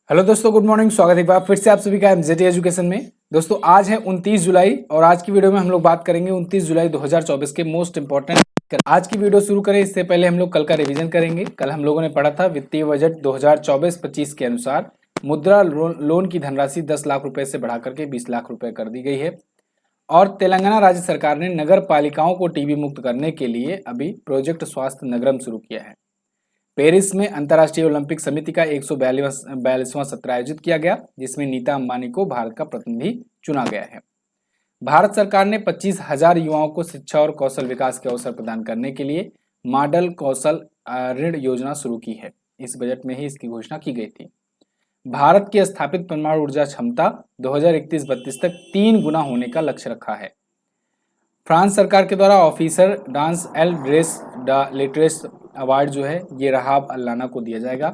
Hello दोस्तों, good morning. स्वागत है एक बार फिर से आप सभी का एमजेटी एजुकेशन में। दोस्तों आज है 29 जुलाई और आज की वीडियो में हम लोग बात करेंगे 29 जुलाई 2024 के मोस्ट इंपॉर्टेंट। आज की वीडियो शुरू करें इससे पहले हम लोग कल का रिवीजन करेंगे। कल हम लोगों ने पढ़ा था वित्तीय बजट 2024-25 के अनुसार मुद्रा लोन की धनराशि 10 लाख रुपए से बढ़ा करके 20 लाख रुपए कर दी गई है। और तेलंगाना राज्य सरकार ने नगर पालिकाओं को टीबी मुक्त करने के लिए अभी प्रोजेक्ट स्वास्थ्य नगरम शुरू किया है। पेरिस में अंतर्राष्ट्रीय ओलंपिक समिति का 142वां सत्र आयोजित किया गया, जिसमें नीता अंबानी को भारत का प्रतिनिधि चुना गया है। भारत सरकार ने 25,000 युवाओं को शिक्षा और कौशल विकास के अवसर प्रदान करने के लिए मॉडल कौशल ऋण योजना शुरू की है। इस बजट में ही इसकी घोषणा की गई थी। भारत की स्थापित परमाणु ऊर्जा क्षमता 2031-32 तक 3 गुना होने का लक्ष्य रखा है। फ्रांस सरकार के द्वारा ऑफिसर डांस एल ड्रेस द लिटरेस अवार्ड जो है ये रहाब अल्लाना को दिया जाएगा।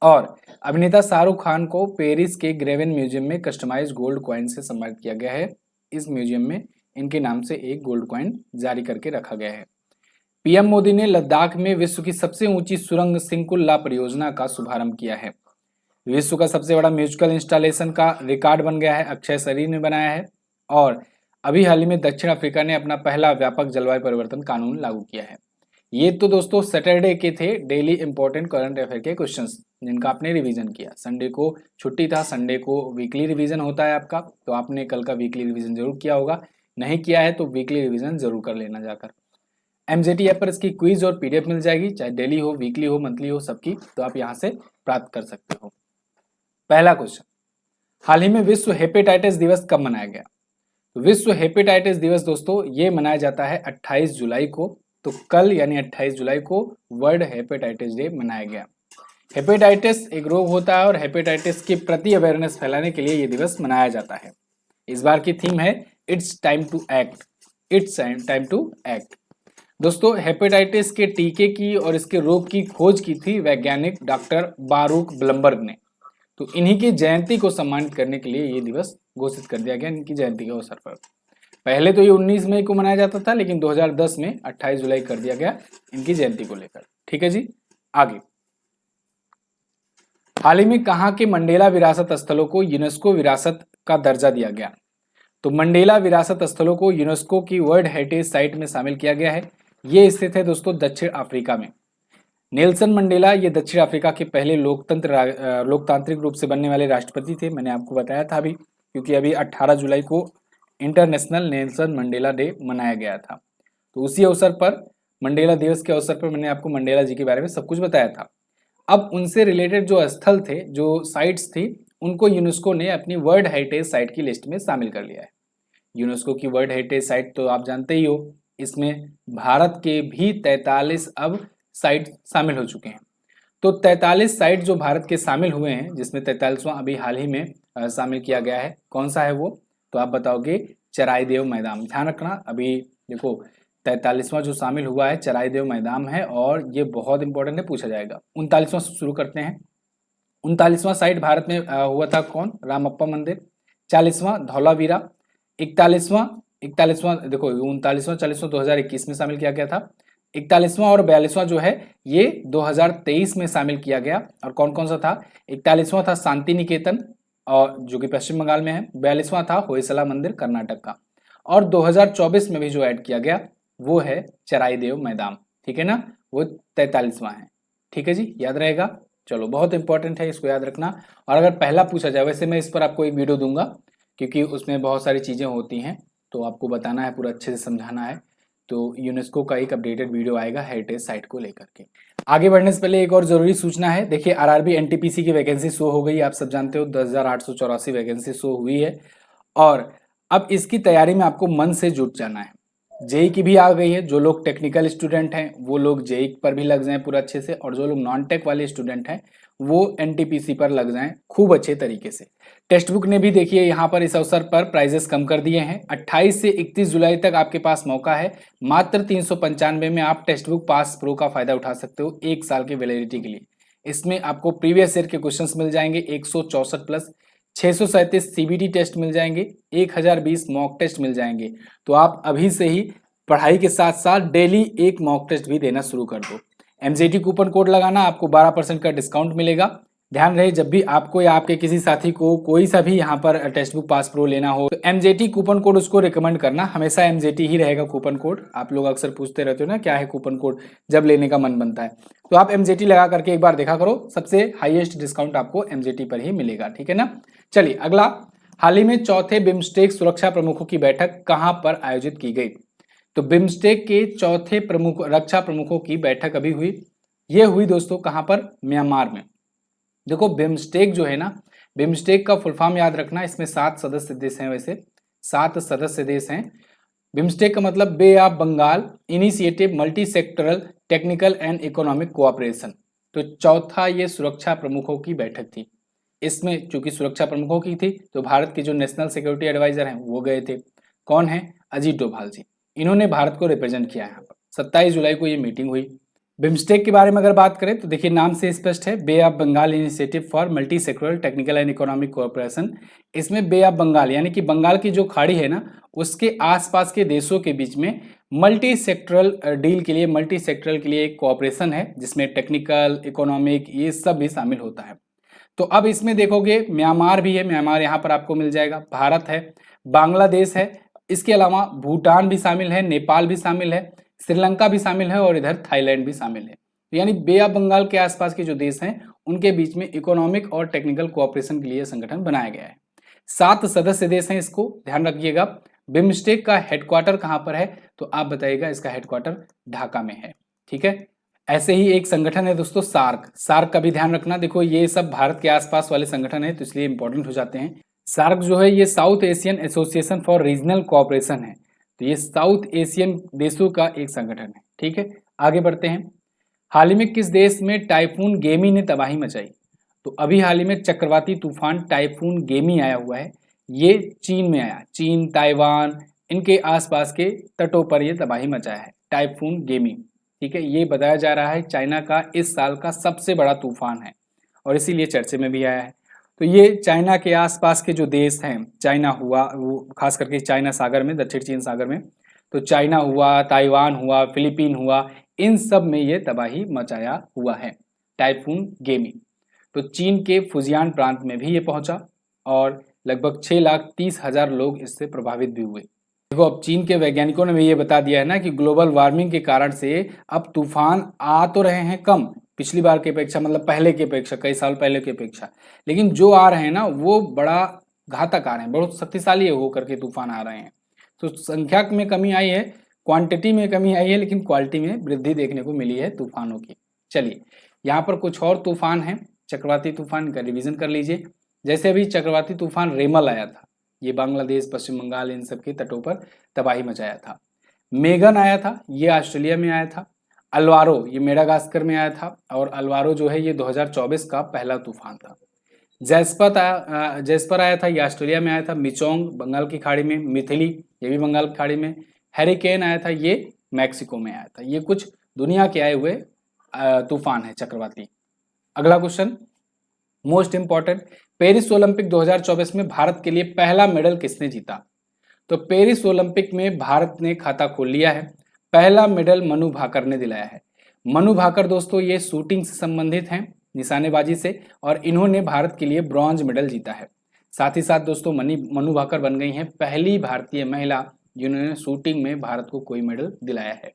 और अभिनेता शाहरुख खान को पेरिस के ग्रेवन म्यूजियम में कस्टमाइज्ड गोल्ड कॉइन से सम्मानित किया गया है। इस म्यूजियम में इनके नाम से एक गोल्ड कॉइन जारी करके रखा गया है। पीएम मोदी ने लद्दाख में विश्व की सबसे ऊंची सुरंग सिंकुल्ला परियोजना का शुभारंभ किया है। विश्व का सबसे बड़ा म्यूजिकल इंस्टॉलेशन का रिकॉर्ड बन गया है, अक्षय शरीर ने बनाया है। और अभी हाल ही में दक्षिण अफ्रीका ने अपना पहला व्यापक जलवायु परिवर्तन कानून लागू किया है। ये तो दोस्तों सैटरडे के थे डेली इंपॉर्टेंट करंट अफेयर के क्वेश्चंस जिनका आपने रिवीजन किया। संडे को छुट्टी था, संडे को वीकली रिवीजन होता है आपका, तो आपने कल का वीकली रिवीजन जरूर किया होगा। नहीं किया है तो वीकली रिवीजन जरूर कर लेना जाकर। एमजेटी ऐप पर इसकी क्विज और पीडीएफ मिल जाएगी, चाहे डेली हो, वीकली हो, मंथली हो, सबकी तो आप यहाँ से प्राप्त कर सकते हो। पहला क्वेश्चन, हाल ही में विश्व हेपेटाइटिस दिवस कब मनाया गया? तो विश्व हेपेटाइटिस दिवस दोस्तों ये मनाया जाता है 28 जुलाई को। तो कल यानी 28 जुलाई को वर्ल्ड हेपेटाइटिस डे मनाया गया। हेपेटाइटिस एक रोग होता है और हेपेटाइटिस के प्रति अवेयरनेस फैलाने के लिए ये दिवस मनाया जाता है। इस बार की थीम है it's time to act. It's time to act. दोस्तों हेपेटाइटिस के टीके की और इसके रोग की खोज की थी वैज्ञानिक डॉक्टर बारूक ब्लमबर्ग ने। तो इन्हीं की जयंती को सम्मानित करने के लिए ये दिवस घोषित कर दिया गया, इनकी जयंती के अवसर पर। पहले तो ये 19 मई को मनाया जाता था, लेकिन 2010 में 28 जुलाई कर दिया गया इनकी जयंती को लेकर। ठीक है जी, आगे। हाल ही में कहाँ के मंडेला विरासत स्थलों को यूनेस्को विरासत का दर्जा दिया गया? तो मंडेला विरासत स्थलों को यूनेस्को की वर्ल्ड हेरिटेज साइट में शामिल किया गया है। ये स्थित है दोस्तों दक्षिण अफ्रीका में। नेल्सन मंडेला ये दक्षिण अफ्रीका के पहले लोकतांत्रिक रूप से बनने वाले राष्ट्रपति थे। मैंने आपको बताया था अभी, क्योंकि अभी 18 जुलाई को इंटरनेशनल नेल्सन मंडेला डे मनाया गया था। तो उसी अवसर पर, मंडेला दिवस के अवसर पर मैंने आपको मंडेला जी के बारे में सब कुछ बताया था। अब उनसे रिलेटेड जो स्थल थे, जो साइट्स थी, उनको यूनेस्को ने अपनी वर्ल्ड हेरिटेज साइट की लिस्ट में शामिल कर लिया है। यूनेस्को की वर्ल्ड हेरिटेज साइट तो आप जानते ही हो, इसमें भारत के भी 43 अब साइट शामिल हो चुके हैं। तो 43 साइट जो भारत के शामिल हुए हैं, जिसमें 43वां अभी हाल ही में शामिल किया गया है, कौन सा है वो? तो आप बताओगे चराईदेव मैदान। ध्यान रखना, अभी देखो 43वां जो शामिल हुआ है चराईदेव मैदान है, और ये बहुत इंपॉर्टेंट है, पूछा जाएगा। 39वां शुरू करते हैं। 39वां साइट भारत में हुआ था कौन? रामप्पा मंदिर। 40वां धौलावीरा। 41वां देखो 39वां 40वां 2021 में शामिल किया गया था। 41वां और 42वां जो है ये 2023 में शामिल किया गया। और कौन कौन सा था? 41वां था शांति निकेतन, और जो कि पश्चिम बंगाल में है। 42वां था होयसला मंदिर कर्नाटक का। और 2024 में भी जो ऐड किया गया वो है चराईदेव मैदान। ठीक है ना, वो 43वां है। ठीक है जी, याद रहेगा। चलो, बहुत इंपॉर्टेंट है, इसको याद रखना। और अगर पहला पूछा जाए, वैसे मैं इस पर आपको एक वीडियो दूंगा, क्योंकि उसमें बहुत सारी चीज़ें होती हैं, तो आपको बताना है, पूरा अच्छे से समझाना है। तो यूनेस्को का एक अपडेटेड वीडियो आएगा हेरिटेज साइट को लेकर के। आगे बढ़ने से पहले एक और जरूरी सूचना है। देखिए आरआरबी एनटीपीसी की वैकेंसी शो हो गई, आप सब जानते हो 10,884 वैकेंसी शो हुई है। और अब इसकी तैयारी में आपको मन से जुट जाना है। जेई की भी आ गई है। जो लोग टेक्निकल स्टूडेंट हैं वो लोग जेई पर भी लग जाएं पूरा अच्छे से, और जो लोग नॉन टेक वाले स्टूडेंट हैं वो एनटीपीसी पर लग जाएं खूब अच्छे तरीके से। टेक्स्ट बुक ने भी देखिए यहाँ पर इस अवसर पर प्राइजेस कम कर दिए हैं। 28 से 31 जुलाई तक आपके पास मौका है। मात्र 395 में आप टेक्स्ट बुक पास प्रो का फायदा उठा सकते हो 1 साल की वैलिडिटी के लिए। इसमें आपको प्रीवियस ईयर के क्वेश्चंस मिल जाएंगे 164 प्लस, 637 सीबीटी टेस्ट मिल जाएंगे, 1020 मॉक टेस्ट मिल जाएंगे। तो आप अभी से ही पढ़ाई के साथ साथ डेली एक मॉक टेस्ट भी देना शुरू कर दो। एमजेटी कूपन कोड लगाना, आपको 12% का डिस्काउंट मिलेगा। ध्यान रहे जब भी आपको या आपके किसी साथी को कोई सा भी यहाँ पर टेक्स्ट बुक पास प्रो लेना हो तो एमजेटी कूपन कोड उसको रिकमेंड करना, हमेशा एमजेटी ही रहेगा कूपन कोड। आप लोग अक्सर पूछते रहते हो ना क्या है कूपन कोड जब लेने का मन बनता है, तो आप एमजेटी लगा करके एक बार देखा करो, सबसे हाईएस्ट डिस्काउंट आपको एमजेटी पर ही मिलेगा, ठीक है ना। चलिए अगला, हाल ही में चौथे बिम्स्टेक सुरक्षा प्रमुखों की बैठक कहाँ पर आयोजित की गई? तो बिम्स्टेक के चौथे प्रमुख रक्षा प्रमुखों की बैठक अभी हुई, ये हुई दोस्तों कहाँ पर? म्यांमार में। देखो बिम्स्टेक जो है ना, बिम्स्टेक का फुल फॉर्म याद रखना, इसमें 7 सदस्य देश हैं, वैसे 7 सदस्य देश हैं। बिम्स्टेक का मतलब bay of Bengal initiative multi sectoral technical and economic cooperation. तो चौथा ये सुरक्षा प्रमुखों की बैठक थी। इसमें चूंकि सुरक्षा प्रमुखों की थी तो भारत के जो नेशनल सिक्योरिटी एडवाइजर हैं वो गए थे। कौन है? अजीत डोभाल जी, इन्होंने भारत को रिप्रेजेंट किया है यहाँ पर। 27 जुलाई को ये मीटिंग हुई। बिम्स्टेक के बारे में अगर बात करें तो देखिए नाम से स्पष्ट है, bay of Bengal initiative for multi sectoral technical and economic cooperation. इसमें बे ऑफ बंगाल यानी कि बंगाल की जो खाड़ी है ना उसके आसपास के देशों के बीच में मल्टी सेक्टरल डील के लिए, मल्टी सेक्टरल के लिए एक कोऑपरेशन है जिसमें टेक्निकल इकोनॉमिक ये सब भी शामिल होता है। तो अब इसमें देखोगे म्यांमार भी है, म्यांमार यहाँ पर आपको मिल जाएगा, भारत है, बांग्लादेश है, इसके अलावा भूटान भी शामिल है, नेपाल भी शामिल है, श्रीलंका भी शामिल है और इधर थाईलैंड भी शामिल है। तो यानी बे ऑफ बंगाल के आसपास के जो देश हैं उनके बीच में इकोनॉमिक और टेक्निकल कोऑपरेशन के लिए संगठन बनाया गया है। 7 सदस्य देश हैं, इसको ध्यान रखिएगा। बिम्स्टेक का हेडक्वार्टर कहाँ पर है? तो आप बताइएगा, इसका हेडक्वार्टर ढाका में है, ठीक है। ऐसे ही एक संगठन है दोस्तों सार्क, सार्क का भी ध्यान रखना। देखो ये सब भारत के आसपास वाले संगठन है तो इसलिए इंपॉर्टेंट हो जाते हैं। सार्क जो है ये south Asian association for regional cooperation है, तो ये साउथ एशियन देशों का एक संगठन है, ठीक है। आगे बढ़ते हैं। हाल ही में किस देश में टाइफून गेमी ने तबाही मचाई? तो अभी हाल ही में चक्रवाती तूफान टाइफून गेमी आया हुआ है, ये चीन में आया, चीन ताइवान इनके आसपास के तटों पर ये तबाही मचाया है टाइफून गेमी, ठीक है। ये बताया जा रहा है चाइना का इस साल का सबसे बड़ा तूफान है और इसीलिए चर्चे में भी आया है। तो ये चाइना के आसपास के जो देश हैं, चाइना हुआ वो खास करके चाइना सागर में, दक्षिण चीन सागर में, तो चाइना हुआ, ताइवान हुआ, फिलीपीन हुआ, इन सब में ये तबाही मचाया हुआ है टाइफून गेमी। तो चीन के फुजियान प्रांत में भी ये पहुंचा और लगभग 6,30,000 लोग इससे प्रभावित भी हुए। देखो अब चीन के वैज्ञानिकों ने भी ये बता दिया है ना कि ग्लोबल वार्मिंग के कारण से अब तूफान आ तो रहे हैं कम पिछली बार की अपेक्षा, मतलब पहले की अपेक्षा, कई साल पहले की अपेक्षा, लेकिन जो आ रहे हैं ना वो बड़ा घातक आ रहे हैं, बहुत शक्तिशाली होकर के तूफान आ रहे हैं। तो संख्या में कमी आई है, क्वांटिटी में कमी आई है, लेकिन क्वालिटी में वृद्धि देखने को मिली है तूफानों की। चलिए यहाँ पर कुछ और तूफान है, चक्रवाती तूफान का रिवीजन कर लीजिए। जैसे अभी चक्रवाती तूफान रेमल आया था, ये बांग्लादेश, पश्चिम बंगाल इन सब के तटों पर तबाही मचाया था। मेगन आया था, ये ऑस्ट्रेलिया में आया था। अल्वारो ये मेडागास्कर में आया था और अल्वारो जो है ये 2024 का पहला तूफान था। जैस्पर आया था, ये ऑस्ट्रेलिया में आया था। मिचोंग बंगाल की खाड़ी में, मिथिली ये भी बंगाल की खाड़ी में। हैरिकेन आया था, ये मैक्सिको में आया था। ये कुछ दुनिया के आए हुए तूफान है चक्रवाती। अगला question most important, Paris Olympic 2024 में भारत के लिए पहला मेडल किसने जीता? तो पेरिस ओलंपिक में भारत ने खाता खोल लिया है, पहला मेडल मनु भाकर ने दिलाया है। मनु भाकर दोस्तों ये शूटिंग से संबंधित हैं, निशानेबाजी से, और इन्होंने भारत के लिए ब्रॉन्ज मेडल जीता है। साथ ही साथ दोस्तों मनु भाकर बन गई हैं पहली भारतीय महिला जिन्होंने शूटिंग में भारत को कोई मेडल दिलाया है।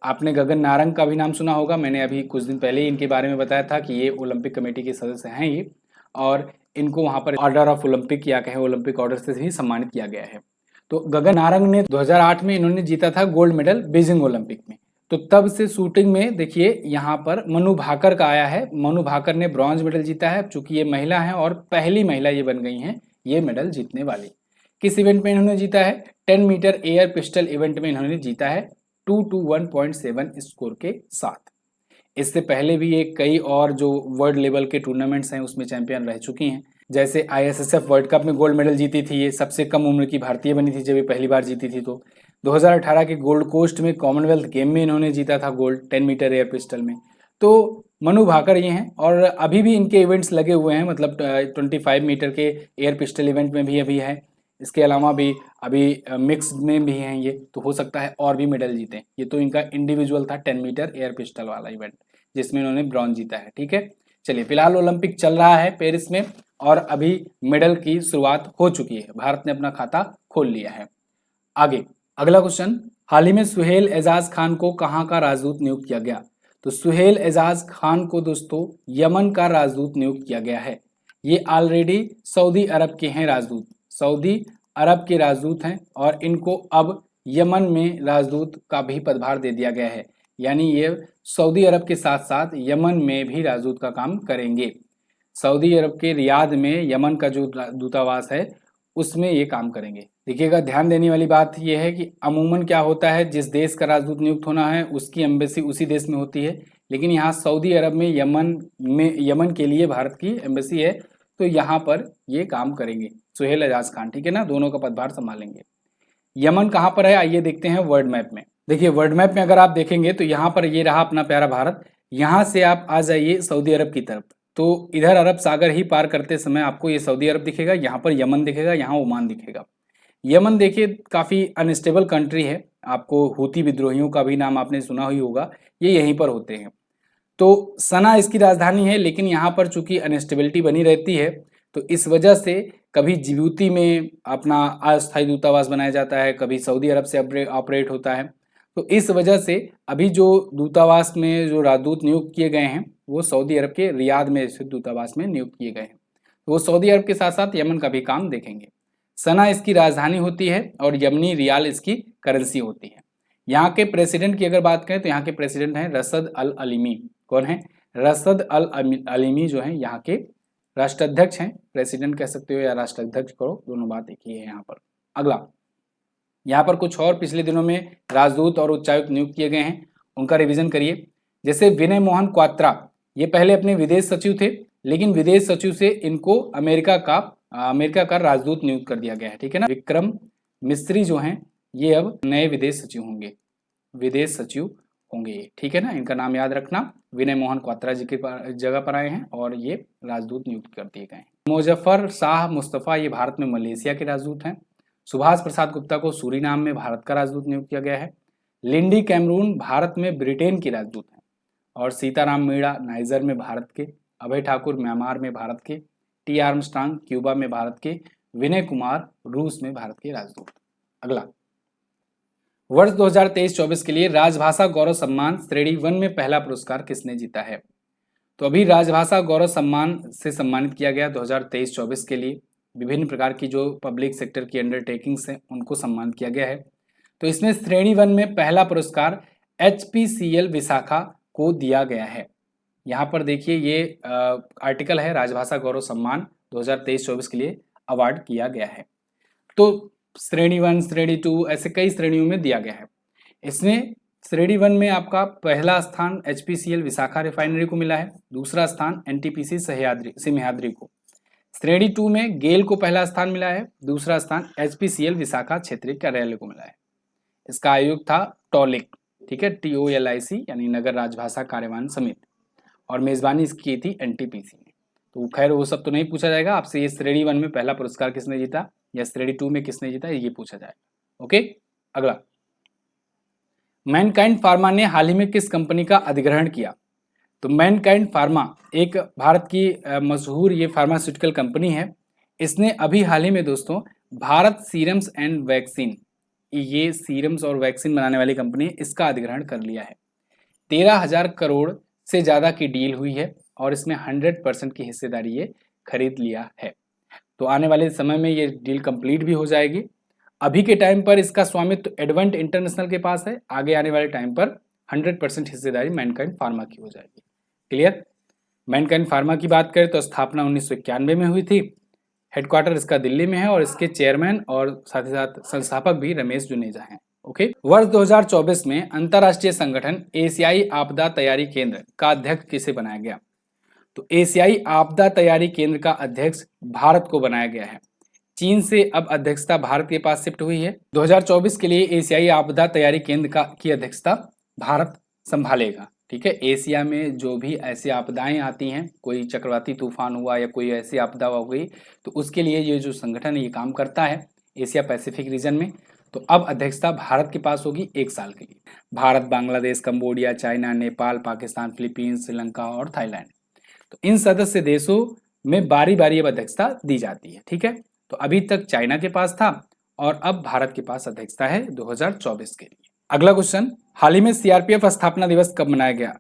आपने गगन नारंग का भी नाम सुना होगा, मैंने अभी कुछ दिन पहले ही इनके बारे में बताया था कि ये ओलंपिक कमेटी के सदस्य हैं ये, और इनको वहाँ पर ऑर्डर ऑफ ओलंपिक या कहें ओलंपिक ऑर्डर से ही सम्मानित किया गया है। तो गगन नारंग ने 2008 में इन्होंने जीता था गोल्ड मेडल बीजिंग ओलंपिक में। तो तब से शूटिंग में देखिए यहाँ पर मनु भाकर का आया है, मनु भाकर ने ब्रॉन्ज मेडल जीता है, चूंकि ये महिला है और पहली महिला ये बन गई हैं ये मेडल जीतने वाली। किस इवेंट में इन्होंने जीता है? 10 मीटर एयर पिस्टल इवेंट में इन्होंने जीता है 221.7 स्कोर के साथ। इससे पहले भी ये कई और जो वर्ल्ड लेवल के टूर्नामेंट्स हैं उसमें चैंपियन रह चुकी हैं, जैसे ISSF वर्ल्ड कप में गोल्ड मेडल जीती थी, ये सबसे कम उम्र की भारतीय बनी थी जब ये पहली बार जीती थी। तो 2018 के गोल्ड कोस्ट में कॉमनवेल्थ गेम में इन्होंने जीता था गोल्ड 10 मीटर एयर पिस्टल में। तो मनु भाकर ये हैं और अभी भी इनके इवेंट्स लगे हुए हैं, मतलब 25 मीटर के एयर पिस्टल इवेंट में भी अभी है, इसके अलावा भी अभी मिक्स्ड में भी हैं ये, तो हो सकता है और भी मेडल जीते। ये तो इनका इंडिविजुअल था 10 मीटर एयर पिस्टल वाला इवेंट जिसमें इन्होंने ब्रॉन्ज जीता है, ठीक है। चलिए, फिलहाल ओलंपिक चल रहा है पेरिस में और अभी मेडल की शुरुआत हो चुकी है, भारत ने अपना खाता खोल लिया है। आगे अगला क्वेश्चन, हाल ही में सुहेल एजाज खान को कहाँ का राजदूत नियुक्त किया गया? तो सुहेल एजाज खान को दोस्तों यमन का राजदूत नियुक्त किया गया है। ये ऑलरेडी सऊदी अरब के हैं राजदूत, सऊदी अरब के राजदूत हैं और इनको अब यमन में राजदूत का भी पदभार दे दिया गया है। यानी ये सऊदी अरब के साथ साथ यमन में भी राजदूत का काम करेंगे। सऊदी अरब के रियाद में यमन का जो दूतावास है उसमें ये काम करेंगे। देखिएगा, ध्यान देने वाली बात यह है कि अमूमन क्या होता है, जिस देश का राजदूत नियुक्त होना है उसकी एम्बेसी उसी देश में होती है, लेकिन यहाँ सऊदी अरब में यमन के लिए भारत की एम्बेसी है, तो यहाँ पर ये काम करेंगे सुहेल एजाज खान, ठीक है ना, दोनों का पदभार संभालेंगे। यमन कहाँ पर है, आइए देखते हैं वर्ल्ड मैप में। देखिए, वर्ल्ड मैप में अगर आप देखेंगे तो यहाँ पर ये रहा अपना प्यारा भारत, यहाँ से आप आ जाइए सऊदी अरब की तरफ, तो इधर अरब सागर ही पार करते समय आपको ये सऊदी अरब दिखेगा, यहाँ पर यमन दिखेगा, यहाँ ओमान दिखेगा। यमन देखिए काफ़ी अनस्टेबल कंट्री है, आपको हूती विद्रोहियों का भी नाम आपने सुना ही होगा, ये यहीं पर होते हैं। तो सना इसकी राजधानी है, लेकिन यहाँ पर चूंकि अनस्टेबिलिटी बनी रहती है तो इस वजह से कभी जिबूती में अपना अस्थायी दूतावास बनाया जाता है, कभी सऊदी अरब से ऑपरेट होता है। तो इस वजह से अभी जो दूतावास में जो राजदूत नियुक्त किए गए हैं वो सऊदी अरब के रियाद में स्थित दूतावास में नियुक्त किए गए हैं, तो वो सऊदी अरब के साथ साथ यमन का भी काम देखेंगे। सना इसकी राजधानी होती है और यमनी रियाल इसकी करेंसी होती है। यहाँ के प्रेसिडेंट की अगर बात करें तो यहाँ के प्रेसिडेंट हैं रसद अल अलीमी। कौन है? रसद अल अलीमी जो है यहाँ के राष्ट्राध्यक्ष हैं, प्रेसिडेंट कह सकते हो या राष्ट्राध्यक्ष कहो, दोनों बात एक ही है यहाँ पर। अगला, यहाँ पर कुछ और पिछले दिनों में राजदूत और उच्चायुक्त नियुक्त किए गए हैं, उनका रिवीजन करिए। जैसे विनय मोहन क्वात्रा, ये पहले अपने विदेश सचिव थे, लेकिन विदेश सचिव से इनको अमेरिका का राजदूत नियुक्त कर दिया गया है, ठीक है ना। विक्रम मिस्त्री जो हैं ये अब नए विदेश सचिव होंगे, ठीक है ना, इनका नाम याद रखना। विनय मोहन क्वात्रा जी की जगह पर आए हैं और ये राजदूत नियुक्त कर दिए गए हैं। मुजफ्फर शाह मुस्तफ़ा ये भारत में मलेशिया के राजदूत हैं। सुभाष प्रसाद गुप्ता को सूरीनाम में भारत का राजदूत नियुक्त किया गया है। लिंडी कैमरून भारत में ब्रिटेन की राजदूत हैं और सीताराम मीणा नाइजर में भारत के, अभय ठाकुर म्यांमार में भारत के, टी आर्मस्ट्रांग क्यूबा में भारत के, विनय कुमार रूस में भारत के राजदूत। अगला, वर्ष 2023-24 के लिए राजभाषा गौरव सम्मान श्रेणी 1 में पहला पुरस्कार किसने जीता है? तो अभी राजभाषा गौरव सम्मान से सम्मानित किया गया 2023-24 के लिए, विभिन्न प्रकार की जो पब्लिक सेक्टर की अंडरटेकिंग्स हैं उनको सम्मानित किया गया है। तो इसमें श्रेणी 1 में पहला पुरस्कार HPCL विशाखा को दिया गया है। यहाँ पर देखिए ये आर्टिकल है, राजभाषा गौरव सम्मान 2023-24 के लिए अवार्ड किया गया है। तो श्रेणी 1, श्रेणी 2 ऐसे कई श्रेणियों में दिया गया है। इसमें श्रेणी 1 में आपका पहला स्थान HPCL विशाखा रिफाइनरी को मिला है, दूसरा स्थान NTPC सिमहाद्री को। श्रेणी 2 में गेल को पहला स्थान मिला है, दूसरा स्थान HPCL विशाखा क्षेत्रीय कार्यालय को मिला है। इसका आयोग था टॉलिक, ठीक है, TOLIC यानी नगर राजभाषा कार्यवाहन समिति, और मेजबानी इसकी थी NTPC ने। तो खैर वो सब तो नहीं पूछा जाएगा आपसे, ये श्रेणी 1 में पहला पुरस्कार किसने जीता या श्रेणी 2 में किसने जीता ये पूछा जाएगा। ओके, अगला, मैनकाइंड फार्मा ने हाल ही में किस कंपनी का अधिग्रहण किया? तो मैनकाइंड फार्मा एक भारत की मशहूर ये फार्मास्यूटिकल कंपनी है। इसने अभी हाल ही में दोस्तों भारत सीरम्स एंड वैक्सीन, ये सीरम्स और वैक्सीन बनाने वाली कंपनी है, इसका अधिग्रहण कर लिया है। 13,000 करोड़ से ज़्यादा की डील हुई है और इसमें 100% की हिस्सेदारी ये खरीद लिया है। तो आने वाले समय में ये डील कंप्लीट भी हो जाएगी। अभी के टाइम पर इसका स्वामित्व एडवेंट इंटरनेशनल के पास है, आगे आने वाले टाइम पर 100% हिस्सेदारी मैनकाइंड फार्मा की हो जाएगी। क्लियर? मैनकाइंड फार्मा की बात करें तो स्थापना 1991 में हुई थी, हेडक्वार्टर इसका दिल्ली में है और इसके चेयरमैन और साथ ही साथ संस्थापक भी रमेश जुनेजा हैं। ओके, वर्ष 2024 में अंतर्राष्ट्रीय संगठन एशियाई आपदा तैयारी केंद्र का अध्यक्ष किसे बनाया गया? तो एशियाई आपदा तैयारी केंद्र का अध्यक्ष भारत को बनाया गया है। चीन से अब अध्यक्षता भारत के पास शिफ्ट हुई है। 2024 के लिए एशियाई आपदा तैयारी केंद्र की अध्यक्षता भारत संभालेगा। ठीक है, एशिया में जो भी ऐसी आपदाएं आती हैं, कोई चक्रवाती तूफान हुआ या कोई ऐसी आपदा हो गई, तो उसके लिए ये जो संगठन है ये काम करता है एशिया पैसिफिक रीजन में। तो अब अध्यक्षता भारत के पास होगी 1 साल के लिए। Bharat, Bangladesh, Cambodia, China, Nepal, Pakistan, Philippines, Sri Lanka और थाईलैंड। तो इन सदस्य देशों में बारी बारी अब अध्यक्षता दी जाती है। ठीक है, तो अभी तक चाइना के पास था और अब भारत के पास अध्यक्षता है 2024 के लिए। अगला क्वेश्चन, हाल ही में सीआरपीएफ स्थापना दिवस कब मनाया गया?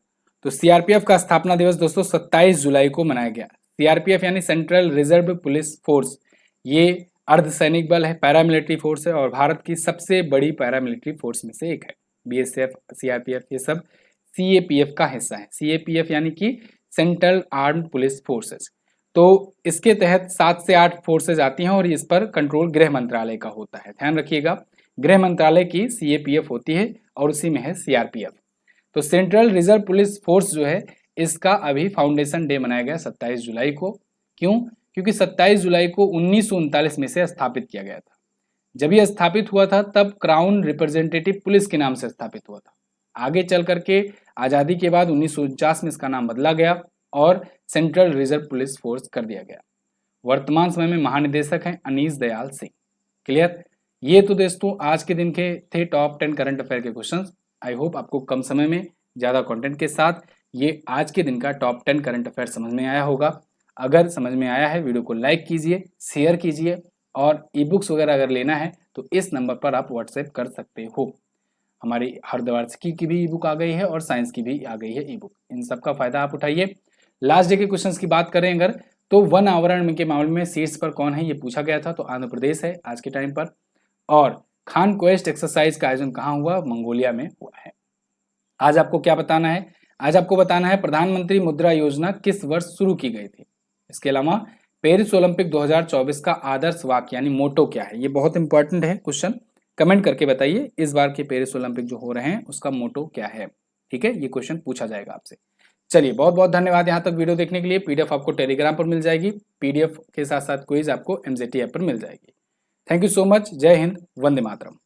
तो सीआरपीएफ का स्थापना दिवस दोस्तों 27 जुलाई को मनाया गया। सीआरपीएफ यानी सेंट्रल रिजर्व पुलिस फोर्स, ये अर्धसैनिक बल है, पैरामिलिट्री फोर्स है और भारत की सबसे बड़ी पैरामिलिट्री फोर्स में से एक है। बीएसएफ, सीआरपीएफ ये सब सीएपीएफ का हिस्सा है। सीएपीएफ यानी कि सेंट्रल आर्म्ड पुलिस फोर्सेस। तो इसके तहत 7 से 8 फोर्सेज आती हैं और इस पर कंट्रोल गृह मंत्रालय का होता है। ध्यान रखिएगा, गृह मंत्रालय की सीएपीएफ होती है और उसी में है सीआरपीएफ। तो सेंट्रल रिजर्व पुलिस फोर्स जो है इसका अभी फाउंडेशन डे मनाया गया 27 जुलाई को। क्यों? क्योंकि 27 जुलाई को 1939 में से स्थापित किया गया था। जब ये स्थापित हुआ था तब क्राउन रिप्रेजेंटेटिव पुलिस के नाम से स्थापित हुआ था। आगे चल करके आज़ादी के बाद 1949 में इसका नाम बदला गया और सेंट्रल रिजर्व पुलिस फोर्स कर दिया गया। वर्तमान समय में महानिदेशक हैं अनीश दयाल सिंह। क्लियर? ये तो दोस्तों आज के दिन के थे टॉप 10 करंट अफेयर के क्वेश्चंस। आई होप आपको कम समय में ज़्यादा कंटेंट के साथ ये आज के दिन का टॉप 10 करंट अफेयर समझ में आया होगा। अगर समझ में आया है वीडियो को लाइक कीजिए, शेयर कीजिए और ई बुक्स वगैरह अगर लेना है तो इस नंबर पर आप व्हाट्सएप कर सकते हो। हमारी हरद्वार्षिकी की भी ई बुक आ गई है और साइंस की भी आ गई है ई बुक। इन सब का फायदा आप उठाइए। लास्ट डे के क्वेश्चंस की बात करें अगर तो वन आवरण के मामले में शीर्ष पर कौन है ये पूछा गया था, तो आंध्र प्रदेश है आज के टाइम पर। और खान क्वेस्ट एक्सरसाइज का आयोजन कहाँ हुआ? मंगोलिया में हुआ है। आज आपको क्या बताना है? आज आपको बताना है प्रधानमंत्री मुद्रा योजना किस वर्ष शुरू की गई थी। इसके अलावा पेरिस ओलंपिक 2024 का आदर्श वाक्य यानी मोटो क्या है? ये बहुत इंपॉर्टेंट है क्वेश्चन, कमेंट करके बताइए इस बार के पेरिस ओलंपिक जो हो रहे हैं उसका मोटो क्या है। ठीक है, ये क्वेश्चन पूछा जाएगा आपसे। चलिए बहुत बहुत धन्यवाद यहाँ तक वीडियो देखने के लिए। पीडीएफ आपको टेलीग्राम पर मिल जाएगी, पीडीएफ के साथ साथ क्विज आपको एमजेटी ऐप पर मिल जाएगी। Thank you so much. जय हिंद, वंदे मातरम।